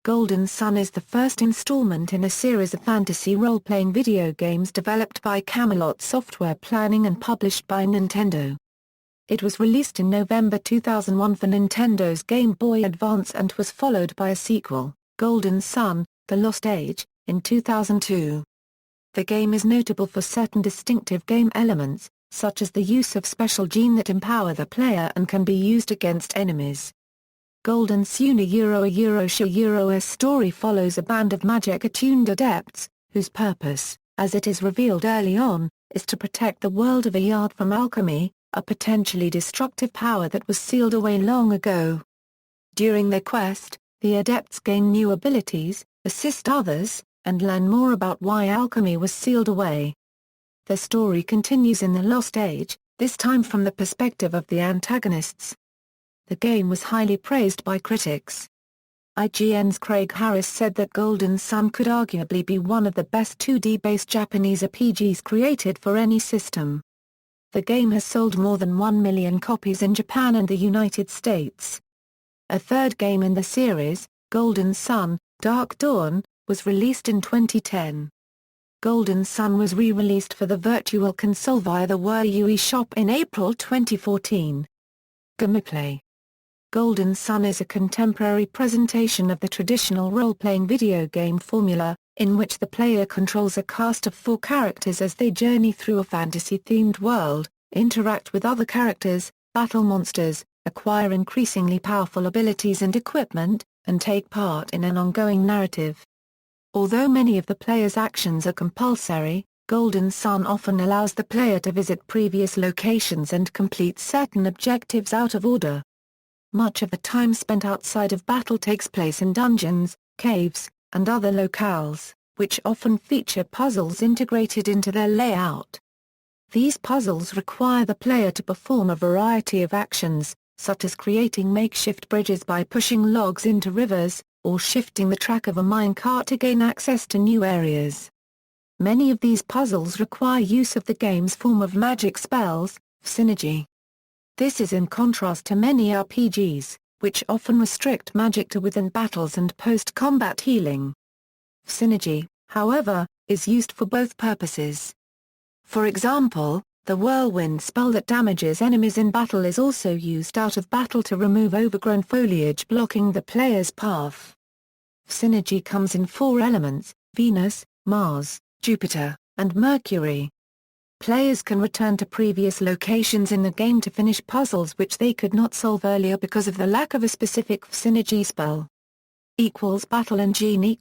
Golden Sun is the first installment in a series of fantasy role-playing video games developed by Camelot Software Planning and published by Nintendo. It was released in November 2001 for Nintendo's Game Boy Advance and was followed by a sequel, Golden Sun: The Lost Age, in 2002. The game is notable for certain distinctive game elements, such as the use of special Djinn that empower the player and can be used against enemies. Golden Sun: A story follows a band of magic-attuned adepts, whose purpose, as it is revealed early on, is to protect the world of Weyard from alchemy, a potentially destructive power that was sealed away long ago. During their quest, the adepts gain new abilities, assist others, and learn more about why alchemy was sealed away. The story continues in the Lost Age, this time from the perspective of the antagonists. The game was highly praised by critics. IGN's Craig Harris said that Golden Sun could arguably be one of the best 2D-based Japanese RPGs created for any system. The game has sold more than 1 million copies in Japan and the United States. A third game in the series, Golden Sun: Dark Dawn, was released in 2010. Golden Sun was re-released for the Virtual Console via the Weyard shop in April 2014. Gameplay. Golden Sun is a contemporary presentation of the traditional role-playing video game formula, in which the player controls a cast of 4 characters as they journey through a fantasy-themed world, interact with other characters, battle monsters, acquire increasingly powerful abilities and equipment, and take part in an ongoing narrative. Although many of the player's actions are compulsory, Golden Sun often allows the player to visit previous locations and complete certain objectives out of order. Much of the time spent outside of battle takes place in dungeons, caves, and other locales, which often feature puzzles integrated into their layout. These puzzles require the player to perform a variety of actions, such as creating makeshift bridges by pushing logs into rivers, or shifting the track of a minecart to gain access to new areas. Many of these puzzles require use of the game's form of magic spells, synergy. This is in contrast to many RPGs, which often restrict magic to within battles and post-combat healing. Synergy, however, is used for both purposes. For example, the whirlwind spell that damages enemies in battle is also used out of battle to remove overgrown foliage blocking the player's path. Synergy comes in 4 elements: Venus, Mars, Jupiter, and Mercury. Players can return to previous locations in the game to finish puzzles which they could not solve earlier because of the lack of a specific synergy spell. Battle engine.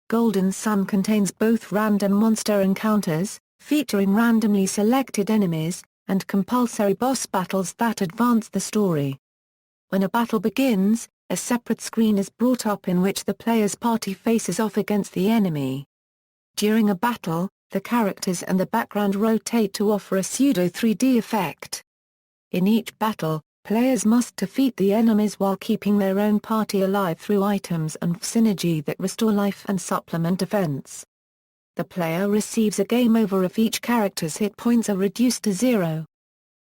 Golden Sun contains both random monster encounters, featuring randomly selected enemies, and compulsory boss battles that advance the story. When a battle begins, a separate screen is brought up in which the player's party faces off against the enemy. During a battle, the characters and the background rotate to offer a pseudo 3D effect. In each battle, players must defeat the enemies while keeping their own party alive through items and synergy that restore life and supplement defense. The player receives a game over if each character's hit points are reduced to 0.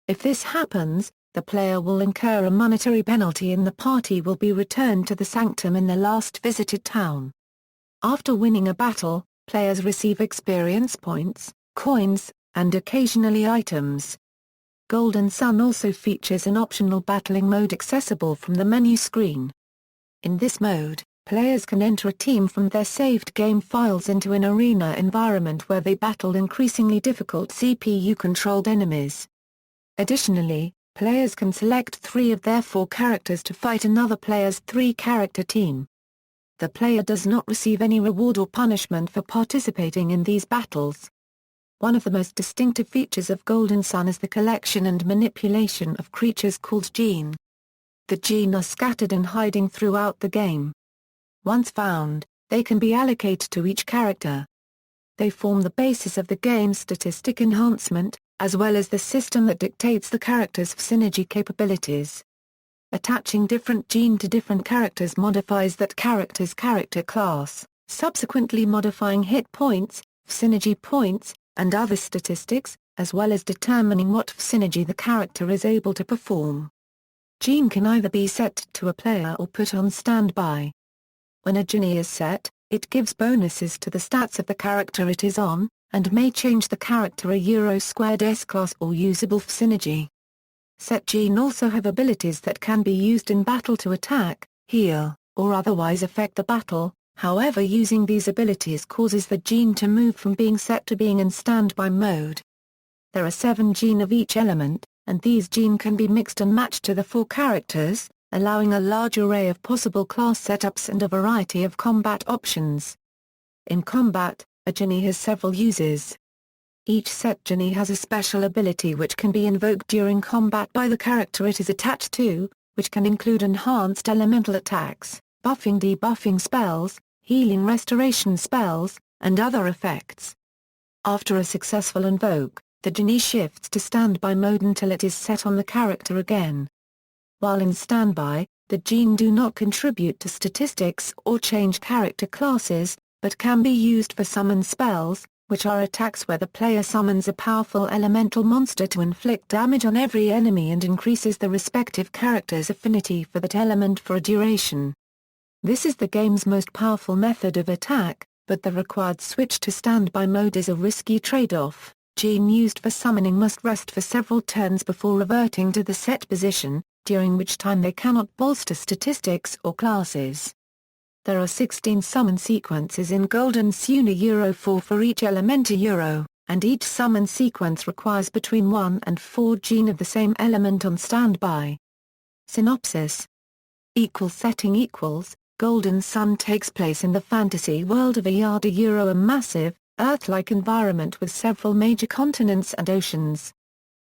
If this happens, the player will incur a monetary penalty and the party will be returned to the sanctum in the last visited town. After winning a battle, players receive experience points, coins, and occasionally items. Golden Sun also features an optional battling mode accessible from the menu screen. In this mode, players can enter a team from their saved game files into an arena environment where they battle increasingly difficult CPU-controlled enemies. Additionally, players can select 3 of their 4 characters to fight another player's 3-character team. The player does not receive any reward or punishment for participating in these battles. One of the most distinctive features of Golden Sun is the collection and manipulation of creatures called Djinn. The Djinn are scattered and hiding throughout the game. Once found, they can be allocated to each character. They form the basis of the game's statistic enhancement, as well as the system that dictates the character's synergy capabilities. Attaching different Djinn to different characters modifies that character's character class, subsequently modifying hit points, synergy points, and other statistics, as well as determining what synergy the character is able to perform. Djinn can either be set to a player or put on standby. When a genie is set, it gives bonuses to the stats of the character it is on, and may change the character a Euro-squared S-class or usable synergy. Set Djinn also have abilities that can be used in battle to attack, heal, or otherwise affect the battle. However, using these abilities causes the Djinn to move from being set to being in standby mode. There are 7 Djinn of each element, and these Djinn can be mixed and matched to the 4 characters, allowing a large array of possible class setups and a variety of combat options. In combat, a genie has several uses. Each set genie has a special ability which can be invoked during combat by the character it is attached to, which can include enhanced elemental attacks, buffing-debuffing spells, healing restoration spells, and other effects. After a successful invoke, the genie shifts to standby mode until it is set on the character again. While in standby, the Djinn do not contribute to statistics or change character classes, but can be used for summon spells, which are attacks where the player summons a powerful elemental monster to inflict damage on every enemy and increases the respective character's affinity for that element for a duration. This is the game's most powerful method of attack, but the required switch to standby mode is a risky trade-off. Djinn used for summoning must rest for several turns before reverting to the set position, during which time they cannot bolster statistics or classes. There are 16 summon sequences in Golden Sun Euro 4 for each element Euro, and each summon sequence requires between 1 and 4 Djinn of the same element on standby. Synopsis. Setting Golden Sun takes place in the fantasy world of Weyard, a massive, Earth-like environment with several major continents and oceans.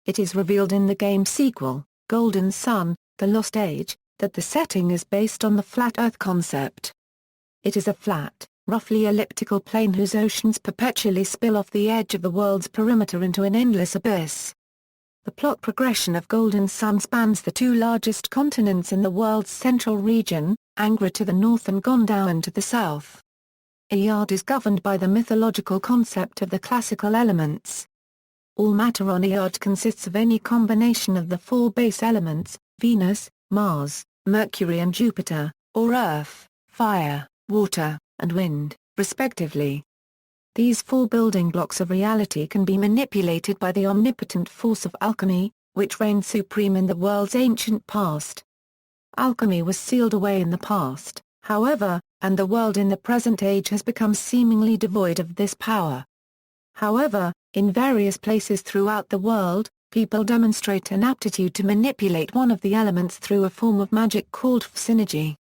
It is revealed in the game's sequel, Golden Sun, The Lost Age, that the setting is based on the flat Earth concept. It is a flat, roughly elliptical plane whose oceans perpetually spill off the edge of the world's perimeter into an endless abyss. The plot progression of Golden Sun spans the 2 largest continents in the world's central region, Angra to the north and Gondowan to the south. Weyard is governed by the mythological concept of the classical elements. All matter on Weyard consists of any combination of the 4 base elements, Venus, Mars, Mercury and Jupiter, or Earth, fire, water, and wind, respectively. These 4 building blocks of reality can be manipulated by the omnipotent force of alchemy, which reigned supreme in the world's ancient past. Alchemy was sealed away in the past, however, and the world in the present age has become seemingly devoid of this power. However, in various places throughout the world, people demonstrate an aptitude to manipulate one of the elements through a form of magic called synergy.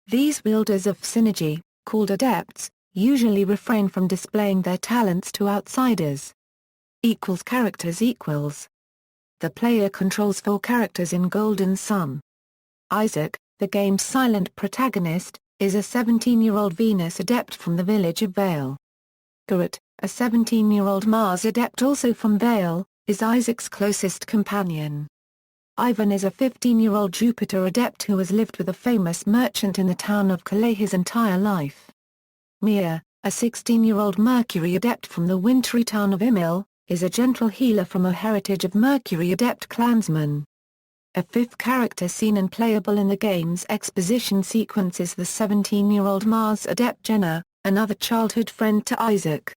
These wielders of synergy, called Adepts, usually refrain from displaying their talents to outsiders. Characters. The player controls 4 characters in Golden Sun. Isaac, the game's silent protagonist, is a 17-year-old Venus adept from the village of Vale. Garrett, a 17-year-old Mars adept also from Vale, is Isaac's closest companion. Ivan is a 15-year-old Jupiter adept who has lived with a famous merchant in the town of Calais his entire life. Mia, a 16-year-old Mercury adept from the wintry town of Imil, is a gentle healer from a heritage of Mercury adept clansmen. A 5th character seen and playable in the game's exposition sequence is the 17-year-old Mars adept Jenna, another childhood friend to Isaac.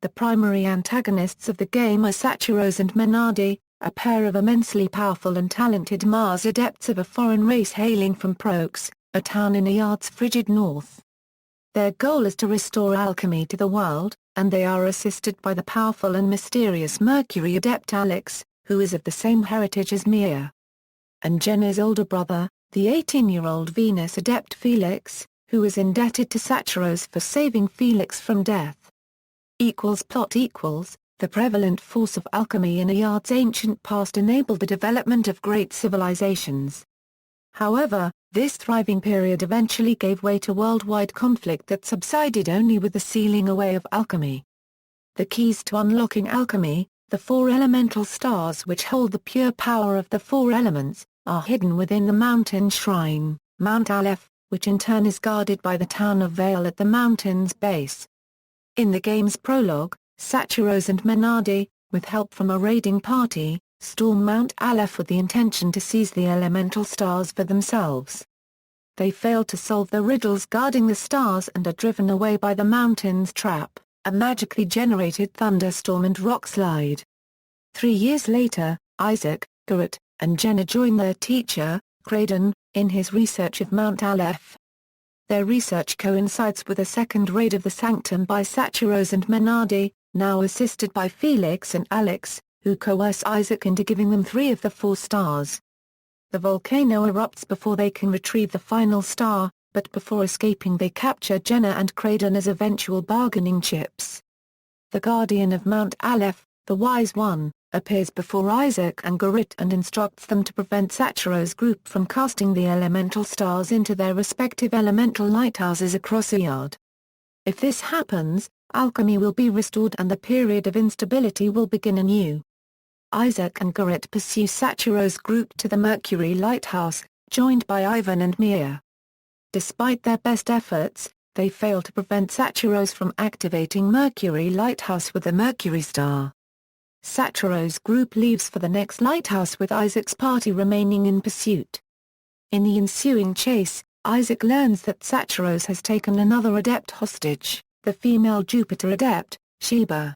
The primary antagonists of the game are Satyros and Menardi, a pair of immensely powerful and talented Mars adepts of a foreign race hailing from Prox, a town in Weyard's frigid north. Their goal is to restore alchemy to the world, and they are assisted by the powerful and mysterious Mercury adept Alex, who is of the same heritage as Mia. And Jenna's older brother, the 18-year-old Venus adept Felix, who is indebted to Satyros for saving Felix from death. Plot. The prevalent force of alchemy in Weyard's ancient past enabled the development of great civilizations. However, this thriving period eventually gave way to worldwide conflict that subsided only with the sealing away of alchemy. The keys to unlocking alchemy, the 4 elemental stars which hold the pure power of the 4 elements, are hidden within the mountain shrine, Mount Aleph, which in turn is guarded by the town of Vale at the mountain's base. In the game's prologue, Satyros and Menardi, with help from a raiding party, storm Mount Aleph with the intention to seize the elemental stars for themselves. they fail to solve the riddles guarding the stars and are driven away by the mountain's trap, a magically generated thunderstorm and rock slide. 3 years later, Isaac, Garrett, and Jenna join their teacher, Craydon, in his research of Mount Aleph. Their research coincides with a second raid of the Sanctum by Satyros and Menardi, now assisted by Felix and Alex, who coerce Isaac into giving them 3 of the 4 stars. The volcano erupts before they can retrieve the final star, but before escaping they capture Jenna and Craydon as eventual bargaining chips. The Guardian of Mount Aleph, the Wise One, appears before Isaac and Garrett and instructs them to prevent Satyros' group from casting the elemental stars into their respective elemental lighthouses across Weyard. If this happens, alchemy will be restored and the period of instability will begin anew. Isaac and Garrett pursue Satyros' group to the Mercury Lighthouse, joined by Ivan and Mia. Despite their best efforts, they fail to prevent Satyros from activating Mercury Lighthouse with the Mercury Star. Satyros' group leaves for the next lighthouse with Isaac's party remaining in pursuit. In the ensuing chase, Isaac learns that Satyros has taken another adept hostage, the female Jupiter adept, Sheba.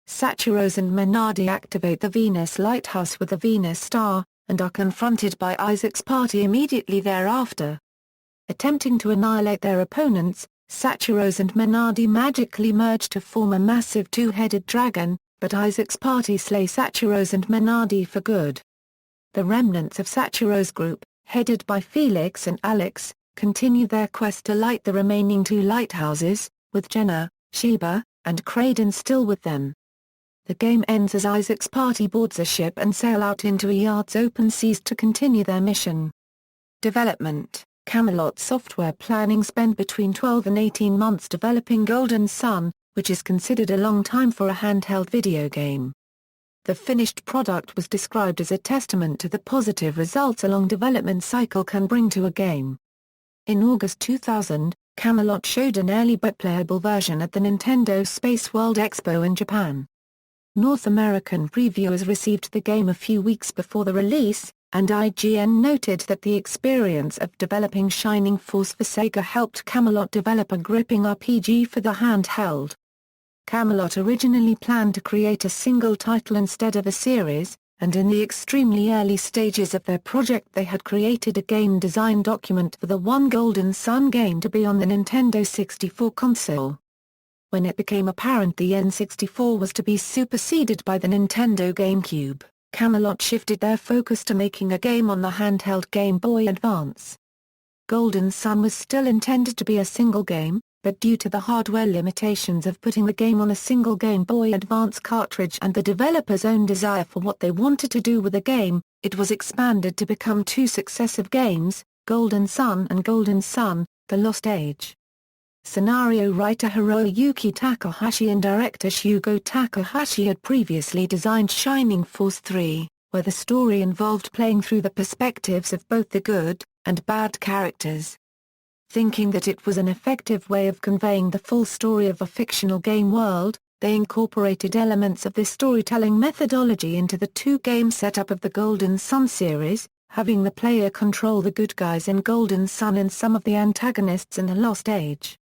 Satyros and Menardi activate the Venus lighthouse with the Venus star, and are confronted by Isaac's party immediately thereafter. Attempting to annihilate their opponents, Satyros and Menardi magically merge to form a massive 2-headed dragon, but Isaac's party slay Satyros and Menardi for good. The remnants of Satyros' group, headed by Felix and Alex, continue their quest to light the remaining 2 lighthouses, with Jenna, Sheba, and Craydon still with them. The game ends as Isaac's party boards a ship and sail out into Weyard's open seas to continue their mission. Development: Camelot Software Planning spent between 12 and 18 months developing Golden Sun, which is considered a long time for a handheld video game. The finished product was described as a testament to the positive results a long development cycle can bring to a game. In August 2000, Camelot showed an early but playable version at the Nintendo Space World Expo in Japan. North American previewers received the game a few weeks before the release, and IGN noted that the experience of developing Shining Force for Sega helped Camelot develop a gripping RPG for the handheld. Camelot originally planned to create a single title instead of a series, and in the extremely early stages of their project they had created a game design document for the One Golden Sun game to be on the Nintendo 64 console. When it became apparent the N64 was to be superseded by the Nintendo GameCube, Camelot shifted their focus to making a game on the handheld Game Boy Advance. Golden Sun was still intended to be a single game, but due to the hardware limitations of putting the game on a single Game Boy Advance cartridge and the developer's own desire for what they wanted to do with the game, it was expanded to become 2 successive games, Golden Sun and Golden Sun: The Lost Age. Scenario writer Hiroyuki Takahashi and director Shugo Takahashi had previously designed Shining Force 3, where the story involved playing through the perspectives of both the good and bad characters. Thinking that it was an effective way of conveying the full story of a fictional game world, they incorporated elements of this storytelling methodology into the 2-game setup of the Golden Sun series, having the player control the good guys in Golden Sun and some of the antagonists in The Lost Age.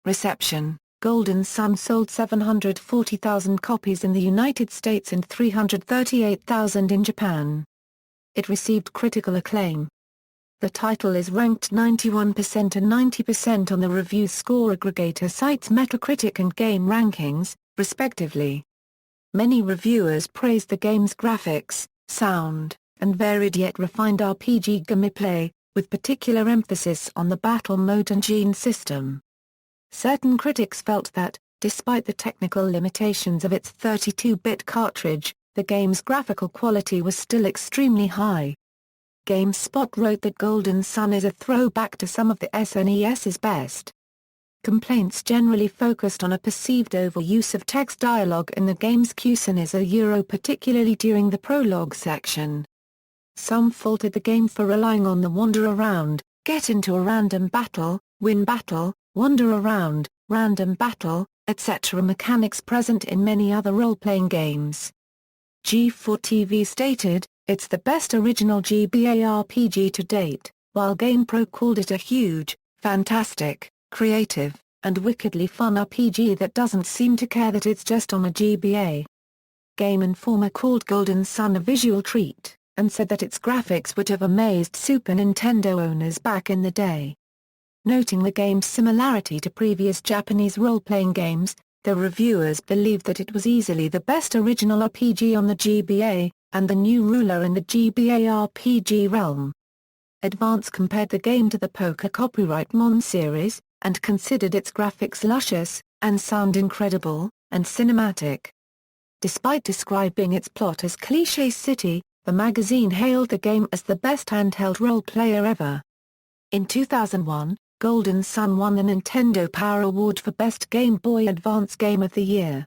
Reception: Golden Sun sold 740,000 copies in the United States and 338,000 in Japan. It received critical acclaim. The title is ranked 91% and 90% on the review score aggregator sites Metacritic and Game Rankings, respectively. Many reviewers praised the game's graphics, sound, and varied yet refined RPG gameplay, with particular emphasis on the battle mode and Djinn system. Certain critics felt that, despite the technical limitations of its 32-bit cartridge, the game's graphical quality was still extremely high. GameSpot wrote that Golden Sun is a throwback to some of the SNES's best. Complaints generally focused on a perceived overuse of text dialogue in the game's cutscenes, particularly during the prologue section. Some faulted the game for relying on the wander around, get into a random battle, win battle, wander around, random battle, etc. mechanics present in many other role-playing games. G4TV stated, "It's the best original GBA RPG to date, while GamePro called it a huge, fantastic, creative, and wickedly fun RPG that doesn't seem to care that it's just on a GBA. Game Informer called Golden Sun a visual treat, and said that its graphics would have amazed Super Nintendo owners back in the day. Noting the game's similarity to previous Japanese role-playing games, the reviewers believed that it was easily the best original RPG on the GBA, and the new ruler in the GBA RPG realm. Advance compared the game to the Poker Copyright Mon series, and considered its graphics luscious, and sound incredible, and cinematic. Despite describing its plot as cliché city, the magazine hailed the game as the best handheld role-player ever. In 2001, Golden Sun won the Nintendo Power Award for Best Game Boy Advance Game of the Year.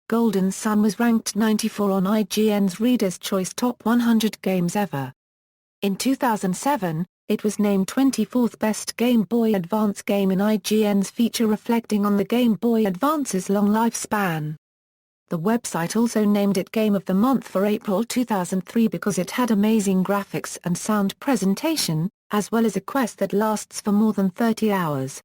Golden Sun was ranked 94 on IGN's Reader's Choice Top 100 Games Ever. In 2007, it was named 24th Best Game Boy Advance Game in IGN's feature reflecting on the Game Boy Advance's long lifespan. The website also named it Game of the Month for April 2003 because it had amazing graphics and sound presentation, as well as a quest that lasts for more than 30 hours.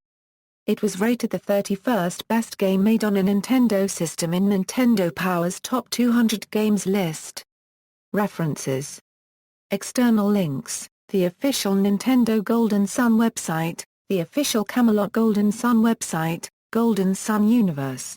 It was rated the 31st best game made on a Nintendo system in Nintendo Power's Top 200 Games list. References. External links: the official Nintendo Golden Sun website, the official Camelot Golden Sun website, Golden Sun Universe.